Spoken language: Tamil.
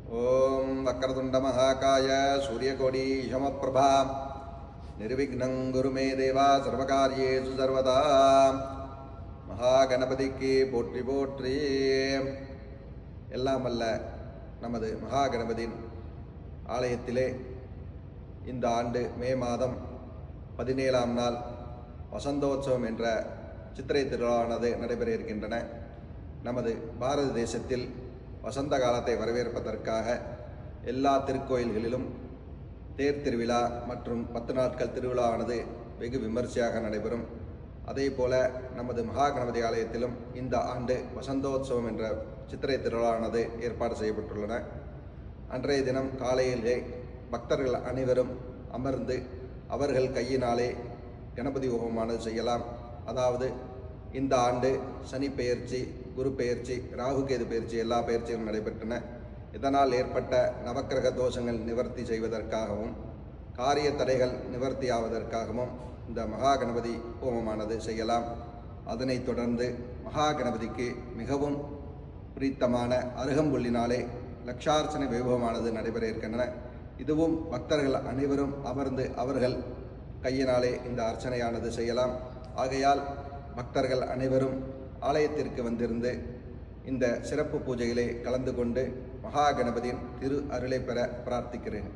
ओम वक्रतुंड महाकाय सूर्यकोटि समप्रभा निर्विघ्नं गुरु मे देवा सर्वकार्येषु सर्वदा महागणपतिக்கு போற்றி போற்றி. எல்லாம் அல்ல நமது மகாகணபதியின் ஆலயத்திலே இந்த ஆண்டு மே மாதம் 17ஆம் நாள் வசந்தோத்சவம் என்ற சித்திரை திருவிழாவானது நடைபெற இருக்கின்றன. நமது பாரத தேசத்தில் வசந்த காலத்தை வரவேற்பதற்காக எல்லா திருக்கோயில்களிலும் தேர் திருவிழா மற்றும் 10 நாட்கள் திருவிழாவானது வெகு விமர்சையாக நடைபெறும். அதே போல நமது மகாகணபதி ஆலயத்திலும் இந்த ஆண்டு வசந்தோத்சவம் என்ற சித்திரை திருவிழாவானது ஏற்பாடு செய்யப்பட்டுள்ளன. அன்றைய தினம் காலையிலே பக்தர்கள் அனைவரும் அமர்ந்து அவர்கள் கையினாலே கணபதி ஹோமமானது செய்யலாம். அதாவது இந்த ஆண்டு சனி பெயர்ச்சி, குரு பெயர்ச்சி, ராகுகேது பெயர்ச்சி எல்லா பெயர்ச்சிகளும் நடைபெற்றன. இதனால் ஏற்பட்ட நவக்கிரக தோஷங்கள் நிவர்த்தி செய்வதற்காகவும் காரிய தடைகள் நிவர்த்தியாவதற்காகவும் இந்த மகாகணபதி ஹோமமானது செய்யலாம். அதனைத் தொடர்ந்து மகாகணபதிக்கு மிகவும் பிரித்தமான அருகம்புல்லினாலே லட்சார்ச்சனை வைபவமானது நடைபெற இருக்கின்றன. இதுவும் பக்தர்கள் அனைவரும் அமர்ந்து அவர்கள் கையினாலே இந்த அர்ச்சனையானது செய்யலாம். ஆகையால் பக்தர்கள் அனைவரும் ஆலயத்திற்கு வந்திருந்து இந்த சிறப்பு பூஜையிலே கலந்து கொண்டு மகாகணபதியின் திரு அருளை பெற பிரார்த்திக்கிறேன்.